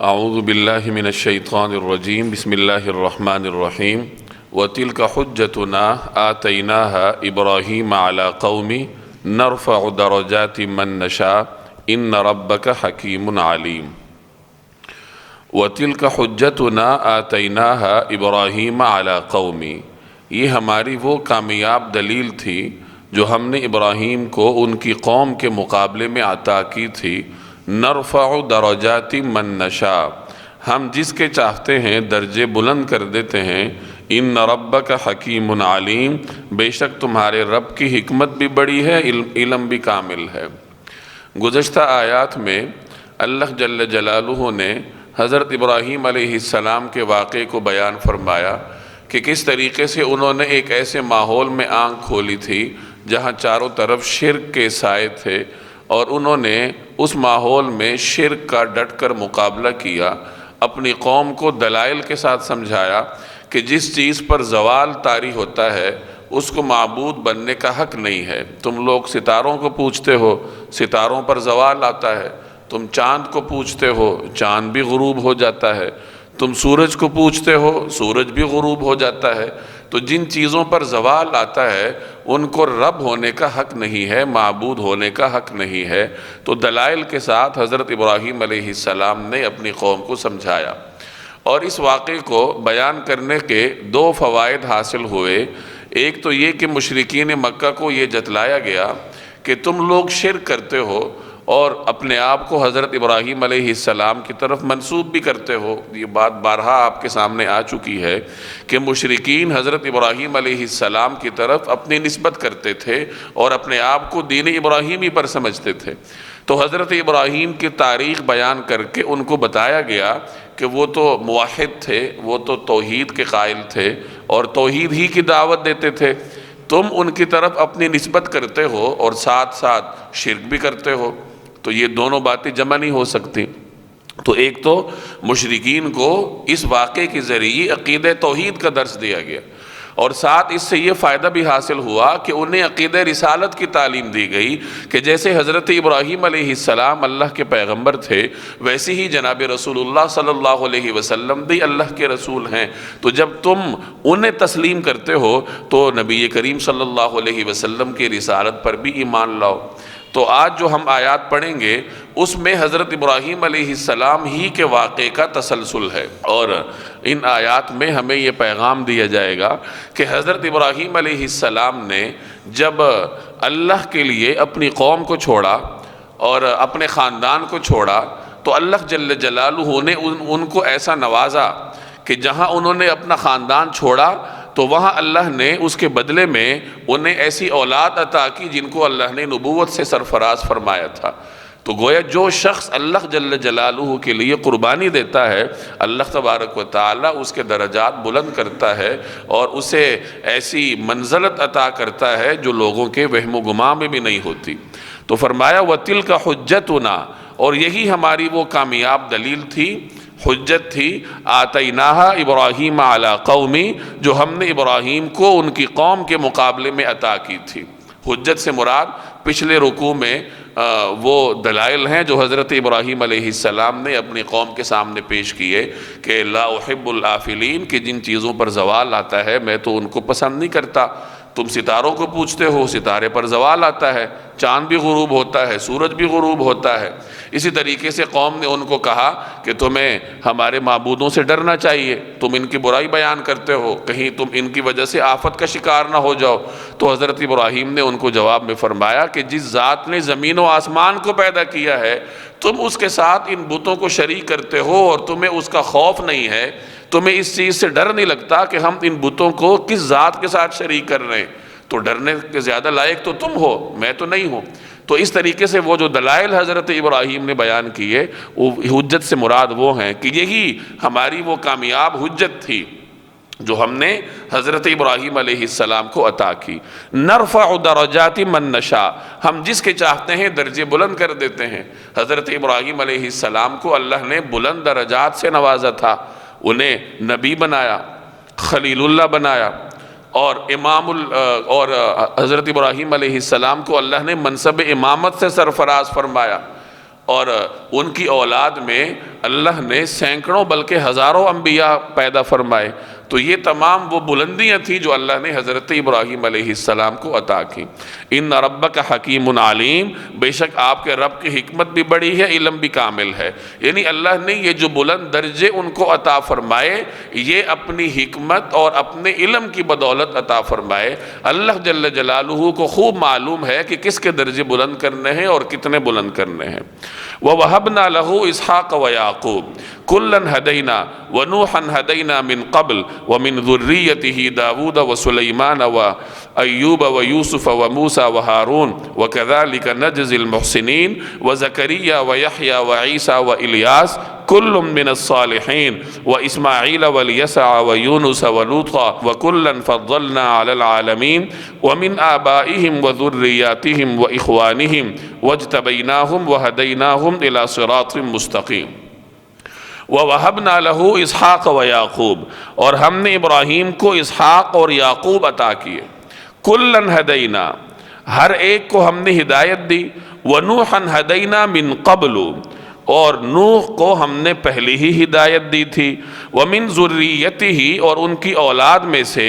اعوذ باللہ من الشیطان الرجیم بسم اللہ الرحمن الرحیم وَتِلْكَ حُجَّتُنَا آتَيْنَاهَا إِبْرَاهِيمَ عَلَى قَوْمِ نَرْفَعُ دَرَجَاتٍ مَّن نَّشَاءُ إِنَّ رَبَّكَ حَكِيمٌ عَلِيمٌ وَتِلْكَ حُجَّتُنَا آتَيْنَاهَا إِبْرَاهِيمَ عَلَى قَوْمِ، یہ ہماری وہ کامیاب دلیل تھی جو ہم نے ابراہیم کو ان کی قوم کے مقابلے میں عطا کی تھی۔ نرفع درجات من نشاء، ہم جس کے چاہتے ہیں درجے بلند کر دیتے ہیں۔ ان ربک حکیم علیم، بے شک تمہارے رب کی حکمت بھی بڑی ہے، علم بھی کامل ہے۔ گزشتہ آیات میں اللہ جل جلالہ نے حضرت ابراہیم علیہ السلام کے واقعے کو بیان فرمایا کہ کس طریقے سے انہوں نے ایک ایسے ماحول میں آنکھ کھولی تھی جہاں چاروں طرف شرک کے سائے تھے، اور انہوں نے اس ماحول میں شرک کا ڈٹ کر مقابلہ کیا، اپنی قوم کو دلائل کے ساتھ سمجھایا کہ جس چیز پر زوال طاری ہوتا ہے اس کو معبود بننے کا حق نہیں ہے۔ تم لوگ ستاروں کو پوجتے ہو، ستاروں پر زوال آتا ہے۔ تم چاند کو پوجتے ہو، چاند بھی غروب ہو جاتا ہے۔ تم سورج کو پوجتے ہو، سورج بھی غروب ہو جاتا ہے۔ تو جن چیزوں پر زوال آتا ہے ان کو رب ہونے کا حق نہیں ہے، معبود ہونے کا حق نہیں ہے۔ تو دلائل کے ساتھ حضرت ابراہیم علیہ السلام نے اپنی قوم کو سمجھایا، اور اس واقعے کو بیان کرنے کے دو فوائد حاصل ہوئے۔ ایک تو یہ کہ مشرکین مکہ کو یہ جتلایا گیا کہ تم لوگ شرک کرتے ہو اور اپنے آپ کو حضرت ابراہیم علیہ السلام کی طرف منسوب بھی کرتے ہو۔ یہ بات بارہا آپ کے سامنے آ چکی ہے کہ مشرکین حضرت ابراہیم علیہ السلام کی طرف اپنی نسبت کرتے تھے اور اپنے آپ کو دین ابراہیمی پر سمجھتے تھے۔ تو حضرت ابراہیم کی تاریخ بیان کر کے ان کو بتایا گیا کہ وہ تو موحد تھے، وہ تو توحید کے قائل تھے اور توحید ہی کی دعوت دیتے تھے۔ تم ان کی طرف اپنی نسبت کرتے ہو اور ساتھ ساتھ شرک بھی کرتے ہو، تو یہ دونوں باتیں جمع نہیں ہو سکتی۔ تو ایک تو مشرکین کو اس واقعے کے ذریعے عقیدہ توحید کا درس دیا گیا، اور ساتھ اس سے یہ فائدہ بھی حاصل ہوا کہ انہیں عقیدہ رسالت کی تعلیم دی گئی کہ جیسے حضرت ابراہیم علیہ السلام اللہ کے پیغمبر تھے، ویسے ہی جناب رسول اللہ صلی اللہ علیہ وسلم بھی اللہ کے رسول ہیں۔ تو جب تم انہیں تسلیم کرتے ہو تو نبی کریم صلی اللہ علیہ وسلم کی رسالت پر بھی ایمان لاؤ۔ تو آج جو ہم آیات پڑھیں گے اس میں حضرت ابراہیم علیہ السلام ہی کے واقعے کا تسلسل ہے، اور ان آیات میں ہمیں یہ پیغام دیا جائے گا کہ حضرت ابراہیم علیہ السلام نے جب اللہ کے لیے اپنی قوم کو چھوڑا اور اپنے خاندان کو چھوڑا تو اللہ جل جلالہ نے ان کو ایسا نوازا کہ جہاں انہوں نے اپنا خاندان چھوڑا تو وہاں اللہ نے اس کے بدلے میں انہیں ایسی اولاد عطا کی جن کو اللہ نے نبوت سے سرفراز فرمایا تھا۔ تو گویا جو شخص اللہ جل جلالہ کے لیے قربانی دیتا ہے، اللہ تبارک و تعالی اس کے درجات بلند کرتا ہے اور اسے ایسی منزلت عطا کرتا ہے جو لوگوں کے وہم و گمان میں بھی نہیں ہوتی۔ تو فرمایا وَتِلْكَ حُجَّتُنَا، اور یہی ہماری وہ کامیاب دلیل تھی، حجت تھی، آتیناہا ابراہیم علی قومی، جو ہم نے ابراہیم کو ان کی قوم کے مقابلے میں عطا کی تھی۔ حجت سے مراد پچھلے رکوع میں وہ دلائل ہیں جو حضرت ابراہیم علیہ السلام نے اپنی قوم کے سامنے پیش کیے کہ لا احب الآفلین، کہ جن چیزوں پر زوال آتا ہے میں تو ان کو پسند نہیں کرتا۔ تم ستاروں کو پوجتے ہو، ستارے پر زوال آتا ہے، چاند بھی غروب ہوتا ہے، سورج بھی غروب ہوتا ہے۔ اسی طریقے سے قوم نے ان کو کہا کہ تمہیں ہمارے معبودوں سے ڈرنا چاہیے، تم ان کی برائی بیان کرتے ہو، کہیں تم ان کی وجہ سے آفت کا شکار نہ ہو جاؤ۔ تو حضرت ابراہیم نے ان کو جواب میں فرمایا کہ جس ذات نے زمین و آسمان کو پیدا کیا ہے تم اس کے ساتھ ان بتوں کو شریک کرتے ہو اور تمہیں اس کا خوف نہیں ہے، تمہیں اس چیز سے ڈر نہیں لگتا کہ ہم ان بتوں کو کس ذات کے ساتھ شریک کر رہے ہیں، تو ڈرنے کے زیادہ لائق تو تم ہو، میں تو نہیں ہوں۔ تو اس طریقے سے وہ جو دلائل حضرت ابراہیم نے بیان کیے وہ حجت سے مراد وہ ہیں کہ یہی ہماری وہ کامیاب حجت تھی جو ہم نے حضرت ابراہیم علیہ السلام کو عطا کی۔ نرفع درجات من نشاء، ہم جس کے چاہتے ہیں درجے بلند کر دیتے ہیں۔ حضرت ابراہیم علیہ السلام کو اللہ نے بلند درجات سے نوازا تھا، انہیں نبی بنایا، خلیل اللہ بنایا، اور اور حضرت ابراہیم علیہ السلام کو اللہ نے منصب امامت سے سرفراز فرمایا، اور ان کی اولاد میں اللہ نے سینکڑوں بلکہ ہزاروں انبیاء پیدا فرمائے۔ تو یہ تمام وہ بلندیاں تھیں جو اللہ نے حضرت ابراہیم علیہ السلام کو عطا کی۔ ان ربک حکیم علیم، بے شک آپ کے رب کی حکمت بھی بڑی ہے، علم بھی کامل ہے۔ یعنی اللہ نے یہ جو بلند درجے ان کو عطا فرمائے، یہ اپنی حکمت اور اپنے علم کی بدولت عطا فرمائے۔ اللہ جل جلالہ کو خوب معلوم ہے کہ کس کے درجے بلند کرنے ہیں اور کتنے بلند کرنے ہیں۔ وَوَهَبْنَا لَهُ إِسْحَاقَ وَيَعْقُوبَ كُلًّا هَدَيْنَا وَنُوحًا هَدَيْنَا مِن قَبْلُ وَمِن ذُرِّيَّتِهِ دَاوُودَ وَسُلَيْمَانَ وَأَيُّوبَ وَيُوسُفَ وَمُوسَى وَهَارُونَ وَكَذَلِكَ نَجْزِي الْمُحْسِنِينَ وَزَكَرِيَّا وَيَحْيَى وَعِيسَى وَإِلْيَاسَ كل من الصالحين وإسماعيل واليسع ويونس ولوطا وكلا فضلنا على العالمين ومن آبائهم وذرياتهم وإخوانهم واجتبيناهم وهديناهم إلى صراط مستقيم۔ وَوَهَبْنَا لَهُ إِسْحَاقَ وَيَعْقُوبَ، اور ہم نے ابراہیم کو اسحاق اور یعقوب عطا کیے۔ كُلًّا هَدَيْنَا، ہر ایک کو ہم نے ہدایت دی۔ وَنُوحًا هَدَيْنَا مِن قَبْلُ، اور نوح کو ہم نے پہلی ہی ہدایت دی تھی۔ وَمِن ذُرِّيَّتِهِ، اور ان کی اولاد میں سے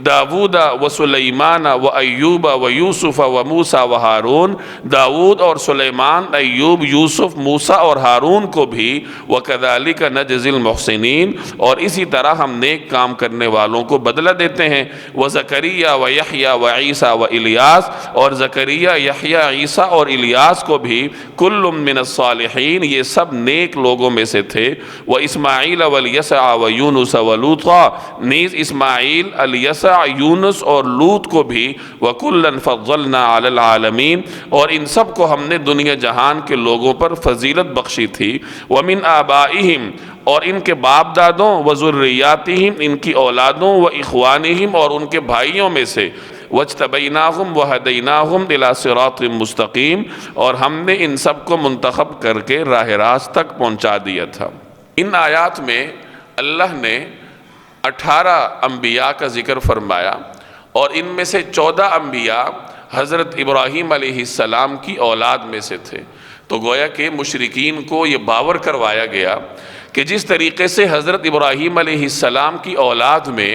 داود و سلیمان و ایوب و یوسف و موسیٰ و ہارون، داود اور سلیمان، ایوب، یوسف، موسیٰ اور ہارون کو بھی۔ وَكَذَلِكَ نَجْزِي الْمُحْسِنِينَ، اور اسی طرح ہم نیک کام کرنے والوں کو بدلہ دیتے ہیں۔ وَزَكَرِيَّا وَيَحْيَى وَعِيسَى وَإِلْيَاسَ، اور زکریا، یحییٰ، عیسیٰ اور الیاس کو بھی۔ كُلٌّ مِّنَ الصَّالِحِينَ، یہ سب نیک لوگوں میں سے تھے۔ وَإِسْمَاعِيلَ وَالْيَسَعَ وَيُونُسَ وَلُوطًا، نیز اسماعیل، الیسع، یونس اور لوط کو بھی۔ وَكُلًّا فَضَّلْنَا عَلَى الْعَالَمِينَ، اور ان سب کو ہم نے دنیا جہان کے لوگوں پر فضیلت بخشی تھی۔ وَمِنْ آبَائِهِمْ، اور ان کے باپ دادوں، وَذُرِّيَّاتِهِمْ، ان کی اولادوں، وَإِخْوَانِهِمْ، اور ان کے بھائیوں میں سے۔ وَاجْتَبَيْنَاهُمْ وَهَدَيْنَاهُمْ إِلَى صِرَاطٍ مُسْتَقِيمٍ، اور ہم نے ان سب کو منتخب کر کے راہ راست تک پہنچا دیا تھا۔ ان آیات میں اللہ نے 18 انبیاء کا ذکر فرمایا، اور ان میں سے 14 انبیاء حضرت ابراہیم علیہ السلام کی اولاد میں سے تھے۔ تو گویا کہ مشرکین کو یہ باور کروایا گیا کہ جس طریقے سے حضرت ابراہیم علیہ السلام کی اولاد میں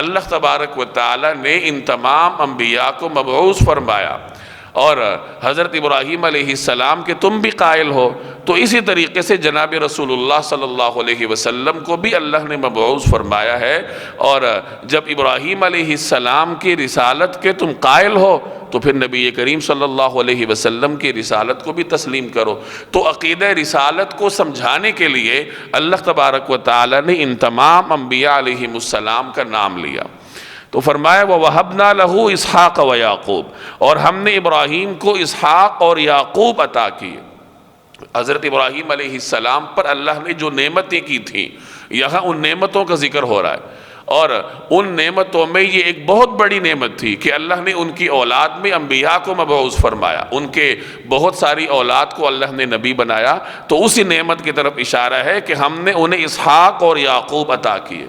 اللہ تبارک و تعالی نے ان تمام انبیاء کو مبعوث فرمایا، اور حضرت ابراہیم علیہ السلام کے تم بھی قائل ہو، تو اسی طریقے سے جناب رسول اللہ صلی اللہ علیہ وسلم کو بھی اللہ نے مبعوث فرمایا ہے۔ اور جب ابراہیم علیہ السلام کی رسالت کے تم قائل ہو تو پھر نبی کریم صلی اللہ علیہ وسلم کی رسالت کو بھی تسلیم کرو۔ تو عقیدہ رسالت کو سمجھانے کے لیے اللہ تبارک و تعالی نے ان تمام انبیاء علیہ السلام کا نام لیا۔ تو فرمایا وَوَهَبْنَا لَهُ إِسْحَاقَ وَيَعْقُوبَ، اور ہم نے ابراہیم کو اسحاق اور یعقوب عطا کیے۔ حضرت ابراہیم علیہ السلام پر اللہ نے جو نعمتیں کی تھیں، یہاں ان نعمتوں کا ذکر ہو رہا ہے، اور ان نعمتوں میں یہ ایک بہت بڑی نعمت تھی کہ اللہ نے ان کی اولاد میں انبیاء کو مبعوث فرمایا، ان کے بہت ساری اولاد کو اللہ نے نبی بنایا۔ تو اسی نعمت کی طرف اشارہ ہے کہ ہم نے انہیں اسحاق اور یعقوب عطا کیے۔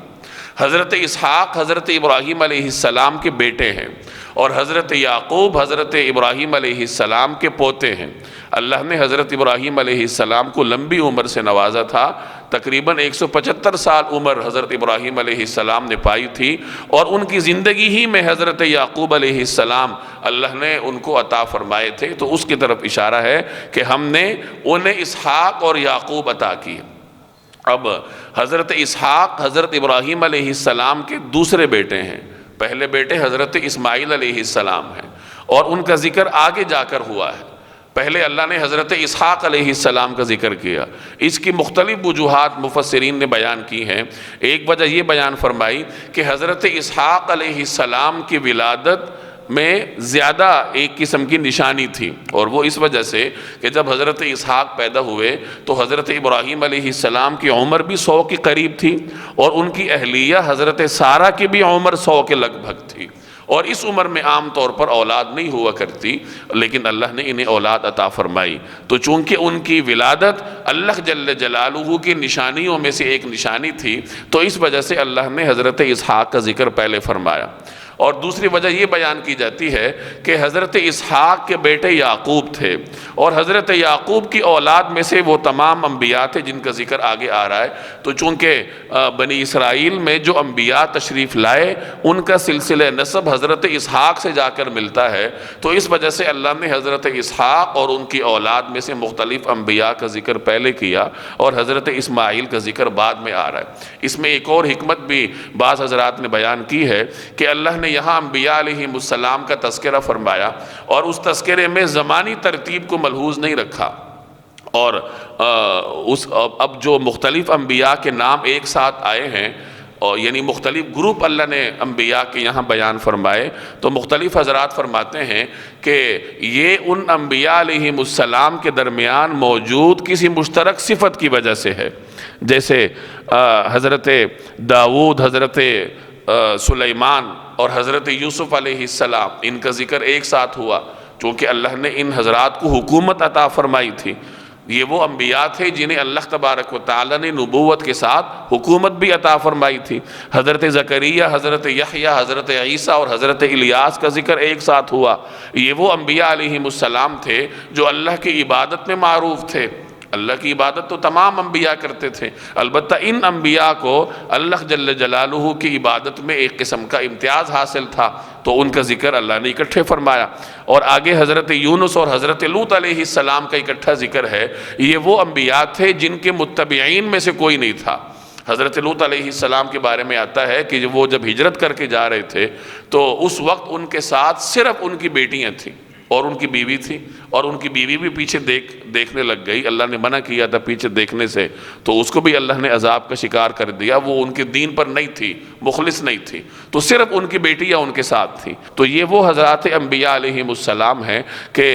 حضرت اسحاق حضرت ابراہیم علیہ السلام کے بیٹے ہیں، اور حضرت یعقوب حضرت ابراہیم علیہ السلام کے پوتے ہیں۔ اللہ نے حضرت ابراہیم علیہ السلام کو لمبی عمر سے نوازا تھا، تقریباً 175 سال عمر حضرت ابراہیم علیہ السلام نے پائی تھی، اور ان کی زندگی ہی میں حضرت یعقوب علیہ السلام اللہ نے ان کو عطا فرمائے تھے۔ تو اس کی طرف اشارہ ہے کہ ہم نے انہیں اسحاق اور یعقوب عطا کیے۔ اب حضرت اسحاق حضرت ابراہیم علیہ السلام کے دوسرے بیٹے ہیں۔ پہلے بیٹے حضرت اسماعیل علیہ السلام ہیں، اور ان کا ذکر آگے جا کر ہوا ہے۔ پہلے اللہ نے حضرت اسحاق علیہ السلام کا ذکر کیا۔ اس کی مختلف وجوہات مفسرین نے بیان کی ہیں۔ ایک وجہ یہ بیان فرمائی کہ حضرت اسحاق علیہ السلام کی ولادت میں زیادہ ایک قسم کی نشانی تھی، اور وہ اس وجہ سے کہ جب حضرت اسحاق پیدا ہوئے تو حضرت ابراہیم علیہ السلام کی عمر بھی 100 کے قریب تھی، اور ان کی اہلیہ حضرت سارہ کی بھی عمر 100 کے لگ بھگ تھی، اور اس عمر میں عام طور پر اولاد نہیں ہوا کرتی، لیکن اللہ نے انہیں اولاد عطا فرمائی۔ تو چونکہ ان کی ولادت اللہ جل جلالہ کی نشانیوں میں سے ایک نشانی تھی، تو اس وجہ سے اللہ نے حضرت اسحاق کا ذکر پہلے فرمایا۔ اور دوسری وجہ یہ بیان کی جاتی ہے کہ حضرت اسحاق کے بیٹے یعقوب تھے، اور حضرت یعقوب کی اولاد میں سے وہ تمام انبیاء تھے جن کا ذکر آگے آ رہا ہے۔ تو چونکہ بنی اسرائیل میں جو انبیاء تشریف لائے ان کا سلسلہ نسب حضرت اسحاق سے جا کر ملتا ہے، تو اس وجہ سے اللہ نے حضرت اسحاق اور ان کی اولاد میں سے مختلف انبیاء کا ذکر پہلے کیا اور حضرت اسماعیل کا ذکر بعد میں آ رہا ہے۔ اس میں ایک اور حکمت بھی بعض حضرات نے بیان کی ہے کہ اللہ نے یہاں انبیاء علیہ السلام کا تذکرہ فرمایا اور اس تذکرے میں زمانی ترتیب کو ملحوظ نہیں رکھا، اور اب جو مختلف انبیاء کے نام ایک ساتھ آئے ہیں، اور یعنی مختلف گروپ اللہ نے انبیاء کے یہاں بیان فرمائے، تو مختلف حضرات فرماتے ہیں کہ یہ ان انبیاء علیہ السلام کے درمیان موجود کسی مشترک صفت کی وجہ سے ہے، جیسے حضرت داؤد، حضرت سلیمان اور حضرت یوسف علیہ السلام، ان کا ذکر ایک ساتھ ہوا چونکہ اللہ نے ان حضرات کو حکومت عطا فرمائی تھی۔ یہ وہ انبیاء تھے جنہیں اللہ تبارک و تعالی نے نبوت کے ساتھ حکومت بھی عطا فرمائی تھی۔ حضرت زکریا، حضرت یحییٰ، حضرت عیسیٰ اور حضرت الیاس کا ذکر ایک ساتھ ہوا۔ یہ وہ انبیاء علیہ السلام تھے جو اللہ کی عبادت میں معروف تھے۔ اللہ کی عبادت تو تمام انبیاء کرتے تھے، البتہ ان انبیاء کو اللہ جل جلالہ کی عبادت میں ایک قسم کا امتیاز حاصل تھا، تو ان کا ذکر اللہ نے اکٹھے فرمایا۔ اور آگے حضرت یونس اور حضرت لوط علیہ السلام کا اکٹھا ذکر ہے۔ یہ وہ انبیاء تھے جن کے متبعین میں سے کوئی نہیں تھا۔ حضرت لوط علیہ السلام کے بارے میں آتا ہے کہ وہ جب ہجرت کر کے جا رہے تھے تو اس وقت ان کے ساتھ صرف ان کی بیٹیاں تھیں اور ان کی بیوی تھی، اور ان کی بیوی بھی پیچھے دیکھنے لگ گئی۔ اللہ نے منع کیا تھا پیچھے دیکھنے سے، تو اس کو بھی اللہ نے عذاب کا شکار کر دیا۔ وہ ان کے دین پر نہیں تھی، مخلص نہیں تھی، تو صرف ان کی بیٹیاں ان کے ساتھ تھی۔ تو یہ وہ حضرات انبیاء علیہ السلام ہیں کہ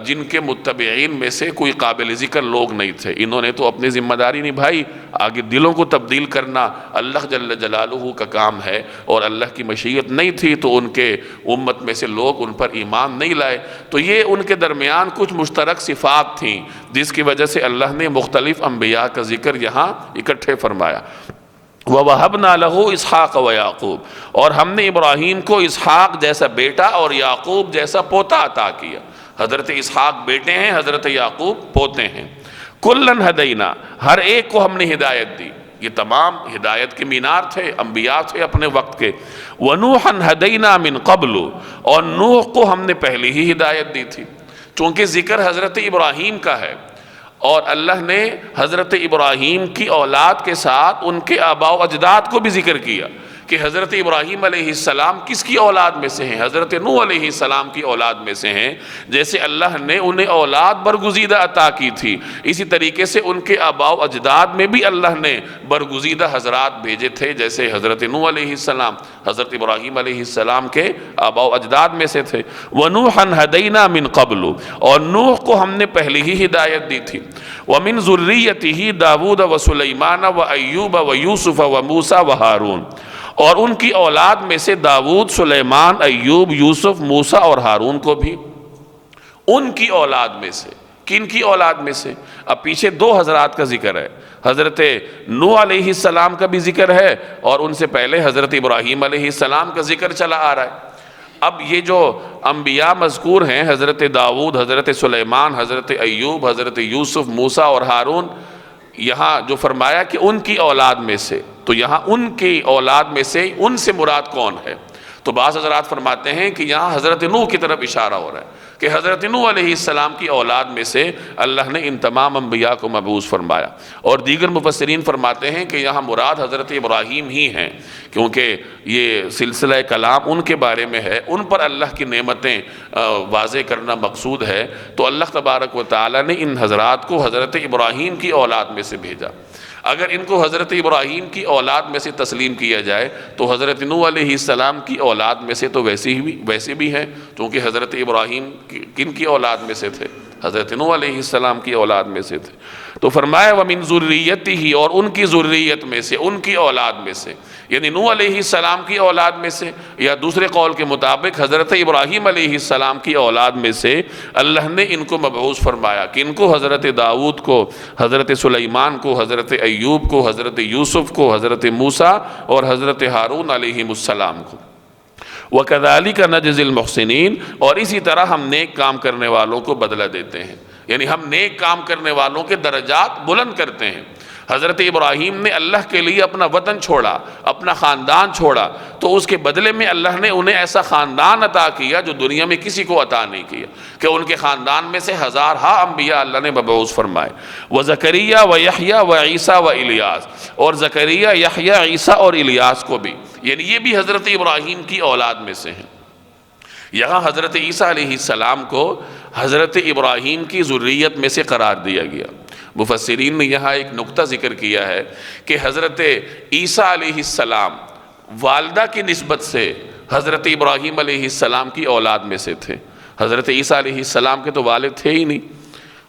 جن کے متبعین میں سے کوئی قابل ذکر لوگ نہیں تھے۔ انہوں نے تو اپنی ذمہ داری نبھائی، آگے دلوں کو تبدیل کرنا اللہ جل جلالہ کا کام ہے، اور اللہ کی مشیت نہیں تھی تو ان کے امت میں سے لوگ ان پر ایمان نہیں لائے۔ تو یہ ان کے درمیان کچھ مشترک صفات تھیں جس کی وجہ سے اللہ نے مختلف انبیاء کا ذکر یہاں اکٹھے فرمایا۔ وَوَهَبْنَا لَهُ إِسْحَاقَ وَيَعْقُوبَ، اور ہم نے ابراہیم کو اسحاق جیسا بیٹا اور یعقوب جیسا پوتا عطا کیا۔ حضرت اسحاق بیٹے ہیں، حضرت یعقوب پوتے ہیں۔ كُلًّا هَدَيْنَا، ہر ایک کو ہم نے ہدایت دی۔ یہ تمام ہدایت کے مینار تھے، انبیاء تھے اپنے وقت کے۔ وَنُوحًا هَدَيْنَا مِن قَبْلُ، اور نوح کو ہم نے پہلے ہی ہدایت دی تھی۔ چونکہ ذکر حضرت ابراہیم کا ہے، اور اللہ نے حضرت ابراہیم کی اولاد کے ساتھ ان کے آباء و اجداد کو بھی ذکر کیا کہ حضرت ابراہیم علیہ السلام کس کی اولاد میں سے ہیں؟ حضرت نوح علیہ السلام کی اولاد میں سے ہیں۔ جیسے اللہ نے انہیں اولاد برگزیدہ عطا کی تھی، اسی طریقے سے ان کے آباء و اجداد میں بھی اللہ نے برگزیدہ حضرات بھیجے تھے، جیسے حضرت نوح علیہ السلام حضرت ابراہیم علیہ السلام کے آباء و اجداد میں سے تھے۔ وَنُوحًا هَدَيْنَا مِن قَبْلُ، اور نوح کو ہم نے پہلے ہی ہدایت دی تھی۔ وَمِن ذُرِّيَّتِهِ داود وسلیمان وایوب ویوسف وموسیٰ وہارون، اور ان کی اولاد میں سے داود، سلیمان، ایوب، یوسف، موسیٰ اور ہارون کو بھی۔ ان کی اولاد میں سے، کن کی اولاد میں سے؟ اب پیچھے دو حضرات کا ذکر ہے، حضرت نوح علیہ السلام کا بھی ذکر ہے، اور ان سے پہلے حضرت ابراہیم علیہ السلام کا ذکر چلا آ رہا ہے۔ اب یہ جو انبیاء مذکور ہیں، حضرت داود، حضرت سلیمان، حضرت ایوب، حضرت یوسف، موسیٰ اور ہارون، یہاں جو فرمایا کہ ان کی اولاد میں سے، تو یہاں ان کی اولاد میں سے ان سے مراد کون ہے؟ تو بعض حضرات فرماتے ہیں کہ یہاں حضرت نوح کی طرف اشارہ ہو رہا ہے کہ حضرت نوح علیہ السلام کی اولاد میں سے اللہ نے ان تمام انبیاء کو مبعوث فرمایا۔ اور دیگر مفسرین فرماتے ہیں کہ یہاں مراد حضرت ابراہیم ہی ہیں، کیونکہ یہ سلسلہ کلام ان کے بارے میں ہے، ان پر اللہ کی نعمتیں واضح کرنا مقصود ہے۔ تو اللہ تبارک و تعالیٰ نے ان حضرات کو حضرت ابراہیم کی اولاد میں سے بھیجا۔ اگر ان کو حضرت ابراہیم کی اولاد میں سے تسلیم کیا جائے تو حضرت نوح علیہ السلام کی اولاد میں سے تو ویسے بھی ہیں، کیونکہ حضرت ابراہیم کن کی اولاد میں سے تھے؟ حضرت نوح علیہ السلام کی اولاد میں سے تھے۔ تو فرمایا وَمِن ذُرِّيَّتِهِ، اور ان کی ذریت میں سے، ان کی اولاد میں سے، یعنی نوح علیہ السلام کی اولاد میں سے، یا دوسرے قول کے مطابق حضرت ابراہیم علیہ السلام کی اولاد میں سے اللہ نے ان کو مبعوث فرمایا کہ ان کو حضرت داؤد کو، حضرت سلیمان کو، حضرت ایوب کو، حضرت یوسف کو، حضرت موسیٰ اور حضرت ہارون علیہ السلام کو۔ وَكَذَلِكَ نَجْزِي الْمُحْسِنِينَ، اور اسی طرح ہم نیک کام کرنے والوں کو بدلہ دیتے ہیں، یعنی ہم نیک کام کرنے والوں کے درجات بلند کرتے ہیں۔ حضرت ابراہیم نے اللہ کے لیے اپنا وطن چھوڑا، اپنا خاندان چھوڑا، تو اس کے بدلے میں اللہ نے انہیں ایسا خاندان عطا کیا جو دنیا میں کسی کو عطا نہیں کیا، کہ ان کے خاندان میں سے ہزارہا انبیاء اللہ نے مبعوث فرمائے۔ وزکریا و یحییٰ و عیسیٰ و الیاس، اور زکریا، یحییٰ، عیسیٰ اور الیاس کو بھی، یعنی یہ بھی حضرت ابراہیم کی اولاد میں سے ہیں۔ یہاں حضرت عیسیٰ علیہ السلام کو حضرت ابراہیم کی ذریت میں سے قرار دیا گیا۔ مفسرین نے یہاں ایک نقطہ ذکر کیا ہے کہ حضرت عیسیٰ علیہ السلام والدہ کی نسبت سے حضرت ابراہیم علیہ السلام کی اولاد میں سے تھے۔ حضرت عیسیٰ علیہ السلام کے تو والد تھے ہی نہیں،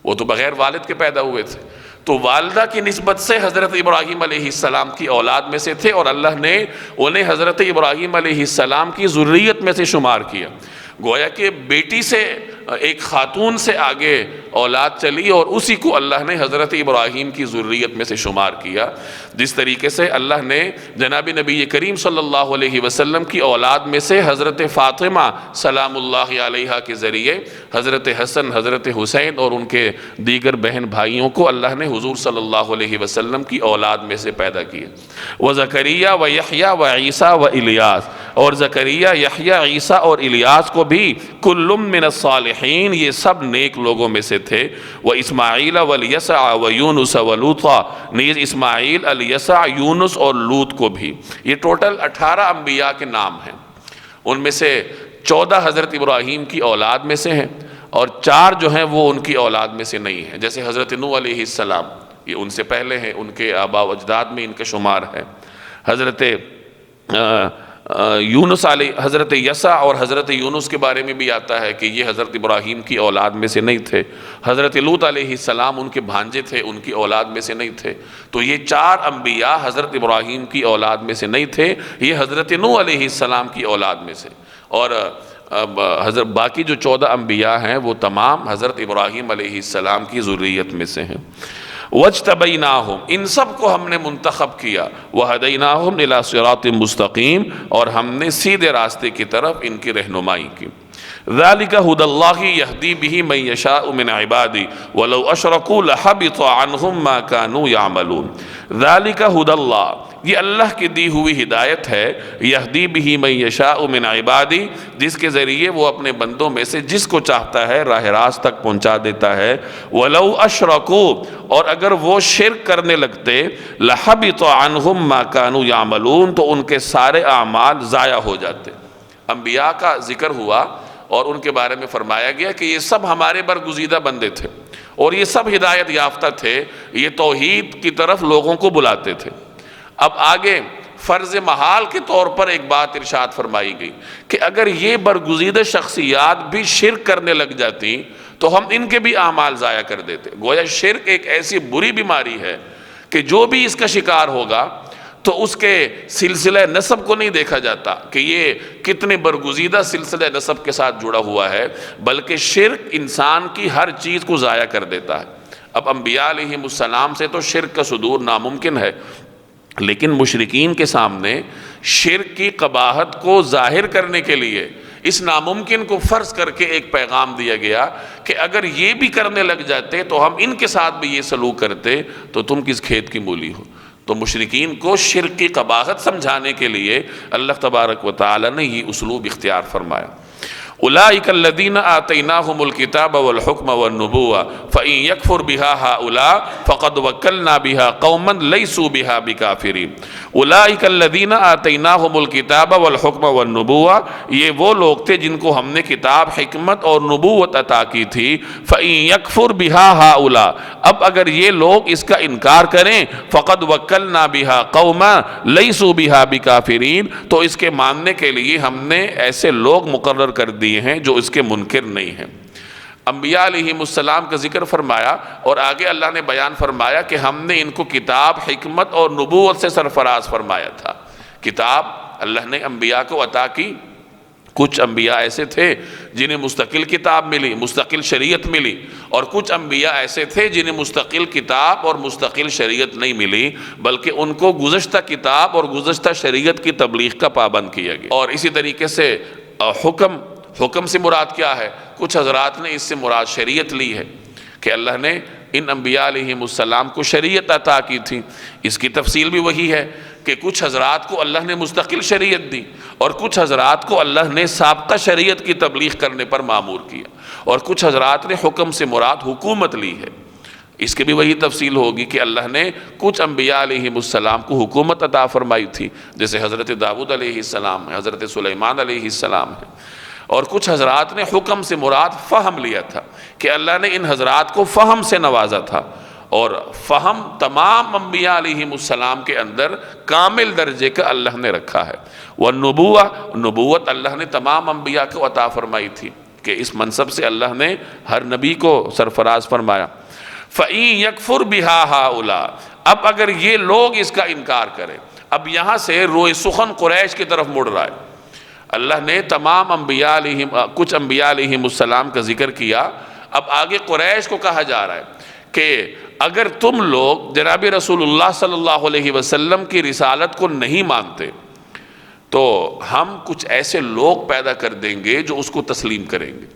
وہ تو بغیر والد کے پیدا ہوئے تھے، تو والدہ کی نسبت سے حضرت ابراہیم علیہ السلام کی اولاد میں سے تھے، اور اللہ نے انہیں حضرت ابراہیم علیہ السلام کی ذریت میں سے شمار کیا۔ گویا کہ بیٹی سے، ایک خاتون سے آگے اولاد چلی، اور اسی کو اللہ نے حضرت ابراہیم کی ذریت میں سے شمار کیا۔ جس طریقے سے اللہ نے جناب نبی کریم صلی اللہ علیہ وسلم کی اولاد میں سے حضرت فاطمہ سلام اللہ علیہا کے ذریعے حضرت حسن، حضرت حسین اور ان کے دیگر بہن بھائیوں کو اللہ نے حضور صلی اللہ علیہ وسلم کی اولاد میں سے پیدا کیا۔ وزکریا و یحییٰ و عیسیٰ و الیاس، اور زکریا، یحییٰ، عیسیٰ اور الیاس کو بھی کل من الصالحین، یہ سب نیک لوگوں میں سے تھے۔ واسماعیل والیسع ویونس ولوطا، نیز اسماعیل، الیسع، یونس اور لوط کو بھی۔ یہ ٹوٹل 18 انبیاء کے نام ہیں، ان میں سے 14 حضرت ابراہیم کی اولاد میں سے ہیں، اور 4 جو ہیں وہ ان کی اولاد میں سے نہیں ہیں، جیسے حضرت نوح علیہ السلام، یہ ان سے پہلے ہیں، ان کے آباء و اجداد میں ان کا شمار ہے۔ حضرت یونس علیہ، حضرت یسع اور حضرت یونس کے بارے میں بھی آتا ہے کہ یہ حضرت ابراہیم کی اولاد میں سے نہیں تھے۔ حضرت لوط علیہ السلام ان کے بھانجے تھے، ان کی اولاد میں سے نہیں تھے۔ تو یہ 4 انبیاء حضرت ابراہیم کی اولاد میں سے نہیں تھے، یہ حضرت نوح علیہ السلام کی اولاد میں سے، اور حضرت باقی جو 14 انبیاء ہیں وہ تمام حضرت ابراہیم علیہ السلام کی ذریت میں سے ہیں۔ وَاجْتَبَيْنَاهُمْ، ان سب کو ہم نے منتخب کیا، وَهَدَيْنَاهُمْ إِلَىٰ صِرَاطٍ مُسْتَقِيمٍ، اور ہم نے سیدھے راستے کی طرف ان کی رہنمائی کی۔ ذَلِكَ هُدَى اللَّهِ يَهْدِي بِهِ مَن يَشَاءُ مِنْ عِبَادِهِ وَلَوْ أَشْرَكُوا لَحَبِطَ عَنْهُمْ مَا كَانُوا يَعْمَلُونَ۔ ذَلِكَ هُدَى اللَّهِ، یہ اللہ کی دی ہوئی ہدایت ہے، یہدی بہ من یشاء من عبادی، جس کے ذریعے وہ اپنے بندوں میں سے جس کو چاہتا ہے راہ راست تک پہنچا دیتا ہے۔ وَلَوْ أَشْرَكُوا، اور اگر وہ شرک کرنے لگتے، لَحَبِطَ عَنْهُمْ مَا كَانُوا يَعْمَلُونَ، تو ان کے سارے اعمال ضائع ہو جاتے۔ انبیاء کا ذکر ہوا اور ان کے بارے میں فرمایا گیا کہ یہ سب ہمارے برگزیدہ بندے تھے، اور یہ سب ہدایت یافتہ تھے، یہ توحید کی طرف لوگوں کو بلاتے تھے۔ اب آگے فرض محال کے طور پر ایک بات ارشاد فرمائی گئی کہ اگر یہ برگزیدہ شخصیات بھی شرک کرنے لگ جاتی تو ہم ان کے بھی اعمال ضائع کر دیتے۔ گویا شرک ایک ایسی بری بیماری ہے کہ جو بھی اس کا شکار ہوگا تو اس کے سلسلہ نسب کو نہیں دیکھا جاتا کہ یہ کتنے برگزیدہ سلسلہ نسب کے ساتھ جڑا ہوا ہے، بلکہ شرک انسان کی ہر چیز کو ضائع کر دیتا ہے۔ اب انبیاء علیہ السلام سے تو شرک کا صدور ناممکن ہے، لیکن مشرکین کے سامنے شرک کی قباحت کو ظاہر کرنے کے لیے اس ناممکن کو فرض کر کے ایک پیغام دیا گیا کہ اگر یہ بھی کرنے لگ جاتے تو ہم ان کے ساتھ بھی یہ سلوک کرتے تو تم کس کھیت کی مولی ہو۔ تو مشرکین کو شرک کی قباحت سمجھانے کے لیے اللہ تبارک و تعالی نے یہ اسلوب اختیار فرمایا۔ اولئک الذین آتیناہم الکتاب والحکم والنبوۃ فإن یکفر بها هؤلاء فقد وکلنا بها قوما لیسوا بها بکافرین۔ اولئک الذین آتیناہم الکتاب والحکم والنبوۃ، یہ وہ لوگ تھے جن کو ہم نے کتاب، حکمت اور نبوت عطا کی تھی۔ فإن یکفر بها هؤلاء، اب اگر یہ لوگ اس کا انکار کریں، فقد وکلنا بها قوما لیسوا بها بکافرین، تو اس کے ماننے کے لیے ہم نے ایسے لوگ مقرر کر دیے ہیں جو اس کے منکر نہیں ہیں۔ انبیاء علیہ السلام کا ذکر فرمایا اور آگے اللہ نے بیان فرمایا کہ ہم نے ان کو کتاب، حکمت اور نبوت سے سرفراز فرمایا تھا۔ کتاب اللہ نے انبیاء کو عطا کی، کچھ انبیاء ایسے تھے جنہیں مستقل کتاب ملی، مستقل شریعت ملی، اور کچھ انبیاء ایسے تھے جنہیں مستقل کتاب اور مستقل شریعت نہیں ملی، بلکہ ان کو گزشتہ کتاب اور گزشتہ شریعت کی تبلیغ کا پابند کیا گیا۔ اور اسی طریقے سے حکم سے مراد کیا ہے؟ کچھ حضرات نے اس سے مراد شریعت لی ہے کہ اللہ نے ان انبیاء علیہم السلام کو شریعت عطا کی تھی۔ اس کی تفصیل بھی وہی ہے کہ کچھ حضرات کو اللہ نے مستقل شریعت دی اور کچھ حضرات کو اللہ نے سابقہ شریعت کی تبلیغ کرنے پر مامور کیا، اور کچھ حضرات نے حکم سے مراد حکومت لی ہے۔ اس کی بھی وہی تفصیل ہوگی کہ اللہ نے کچھ انبیاء علیہم السلام کو حکومت عطا فرمائی تھی، جیسے حضرت داؤد علیہ السلام ہے، حضرت سلیمان علیہ السلام ہے، اور کچھ حضرات نے حکم سے مراد فہم لیا تھا کہ اللہ نے ان حضرات کو فہم سے نوازا تھا، اور فہم تمام انبیاء علیہم السلام کے اندر کامل درجے کا اللہ نے رکھا ہے۔ نبوت اللہ نے تمام انبیاء کو عطا فرمائی تھی کہ اس منصب سے اللہ نے ہر نبی کو سرفراز فرمایا۔ فَإِن يَكْفُرْ بِهَا هَؤُلَاءِ، اب اگر یہ لوگ اس کا انکار کریں، اب یہاں سے روئے سخن قریش کی طرف مڑ رہا ہے۔ اللہ نے تمام کچھ انبیاء علیہم السلام کا ذکر کیا، اب آگے قریش کو کہا جا رہا ہے کہ اگر تم لوگ جناب رسول اللہ صلی اللہ علیہ وسلم کی رسالت کو نہیں مانتے تو ہم کچھ ایسے لوگ پیدا کر دیں گے جو اس کو تسلیم کریں گے۔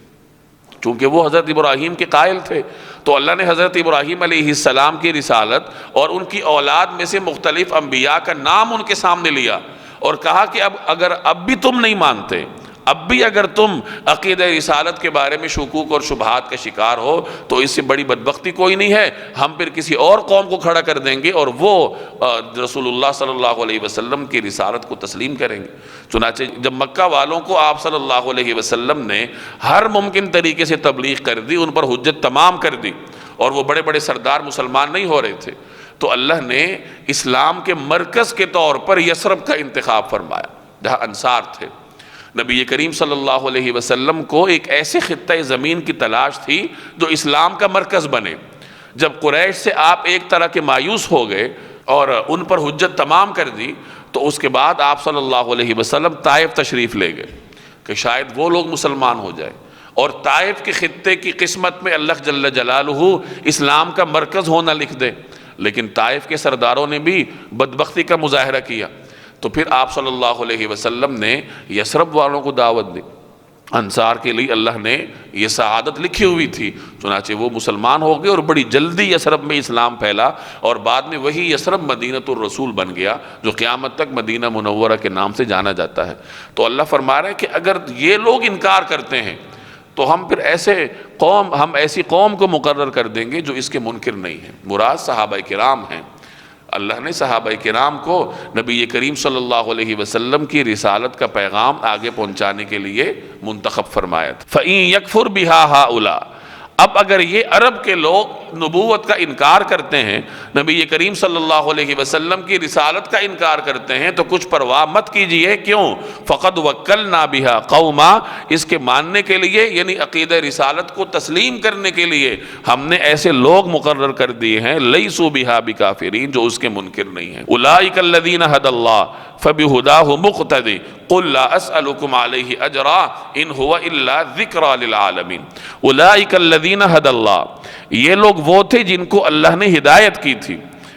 چونکہ وہ حضرت ابراہیم کے قائل تھے تو اللہ نے حضرت ابراہیم علیہ السلام کی رسالت اور ان کی اولاد میں سے مختلف انبیاء کا نام ان کے سامنے لیا اور کہا کہ اگر اب بھی تم نہیں مانتے، اب بھی اگر تم عقیدہ رسالت کے بارے میں شکوک اور شبہات کا شکار ہو تو اس سے بڑی بدبختی کوئی نہیں ہے، ہم پھر کسی اور قوم کو کھڑا کر دیں گے اور وہ رسول اللہ صلی اللہ علیہ وسلم کی رسالت کو تسلیم کریں گے۔ چنانچہ جب مکہ والوں کو آپ صلی اللہ علیہ وسلم نے ہر ممکن طریقے سے تبلیغ کر دی، ان پر حجت تمام کر دی، اور وہ بڑے بڑے سردار مسلمان نہیں ہو رہے تھے، تو اللہ نے اسلام کے مرکز کے طور پر یثرب کا انتخاب فرمایا جہاں انصار تھے۔ نبی کریم صلی اللہ علیہ وسلم کو ایک ایسے خطہ زمین کی تلاش تھی جو اسلام کا مرکز بنے۔ جب قریش سے آپ ایک طرح کے مایوس ہو گئے اور ان پر حجت تمام کر دی تو اس کے بعد آپ صلی اللہ علیہ وسلم طائف تشریف لے گئے کہ شاید وہ لوگ مسلمان ہو جائے، اور طائف کے خطے کی قسمت میں اللہ جل جلالہ اسلام کا مرکز ہونا لکھ دے، لیکن طائف کے سرداروں نے بھی بدبختی کا مظاہرہ کیا، تو پھر آپ صلی اللہ علیہ وسلم نے یثرب والوں کو دعوت دی۔ انصار کے لیے اللہ نے یہ سعادت لکھی ہوئی تھی، چنانچہ وہ مسلمان ہو گئے اور بڑی جلدی یثرب میں اسلام پھیلا، اور بعد میں وہی یثرب مدینۃ الرسول بن گیا جو قیامت تک مدینہ منورہ کے نام سے جانا جاتا ہے۔ تو اللہ فرما رہا ہے کہ اگر یہ لوگ انکار کرتے ہیں تو ہم پھر ایسی قوم کو مقرر کر دیں گے جو اس کے منکر نہیں ہیں۔ مراد صحابہ کرام ہیں۔ اللہ نے صحابہ کرام کو نبی کریم صلی اللہ علیہ وسلم کی رسالت کا پیغام آگے پہنچانے کے لیے منتخب فرمایا تھا۔ فَإِن يَكْفُرْ بِهَا هَؤُلَاءِ، اب اگر یہ عرب کے لوگ نبوت کا انکار کرتے ہیں، نبی کریم صلی اللہ علیہ وسلم کی رسالت کا انکار کرتے ہیں، تو کچھ پرواہ مت کیجئے۔ کیوں؟ فَقَدْ وَكَّلْنَا بِهَا قَوْمًا، اس کے ماننے کے لیے یعنی عقیدہ رسالت کو تسلیم کرنے کے لیے ہم نے ایسے لوگ مقرر کر دیے ہیں لَيْسُوا بِهَا بِكَافِرِينَ، جو اس کے منکر نہیں ہیں۔ أُولَٰئِكَ الَّذِينَ هَدَى اللَّهُ فَبِهُدَاهُ مُقْتَدِي قُلْ لَا أَسْأَلُكُمْ عَلَيْهِ أَجْرًا إِنْ هُوَ إِلَّا ذِكْرًا لِلْعَالَمِينَ۔ أُولَٰئِكَ الَّذِينَ هَدَى اللَّهُ، یہ لوگ وہ تھے جن کو اللہ نے ہدایت کی تھی،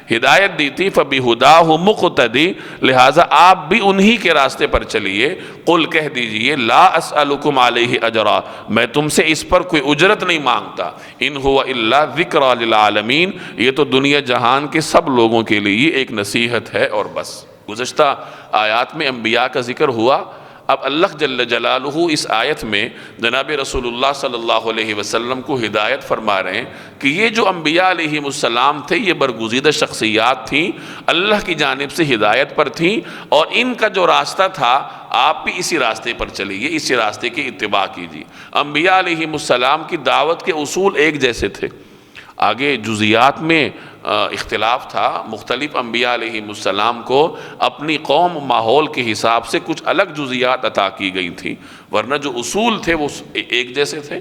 ہدایت دی تھی۔ فَبِهُدَاهُ مُقْتَدِي، لہٰذا آپ بھی انہی کے راستے پر چلیے۔ قل کہہ دیجئے لا أسألكم علیہ اجرا، میں تم سے اس پر کوئی اجرت نہیں مانگتا۔ ان هو الا ذکرى للعالمین، یہ تو دنیا جہان کے سب لوگوں کے لیے ایک نصیحت ہے اور بس۔ گزشتہ آیات میں انبیاء کا ذکر ہوا، اب اللہ جل جلالہ اس آیت میں جناب رسول اللہ صلی اللہ علیہ وسلم کو ہدایت فرما رہے ہیں کہ یہ جو انبیاء علیہم السلام تھے یہ برگزیدہ شخصیات تھیں، اللہ کی جانب سے ہدایت پر تھیں، اور ان کا جو راستہ تھا آپ بھی اسی راستے پر چلیے، اسی راستے کی اتباع کیجیے۔ انبیاء علیہم السلام کی دعوت کے اصول ایک جیسے تھے، آگے جزیات میں اختلاف تھا۔ مختلف انبیاء علیہم السلام کو اپنی قوم ماحول کے حساب سے کچھ الگ جزیات عطا کی گئی تھی، ورنہ جو اصول تھے وہ ایک جیسے تھے۔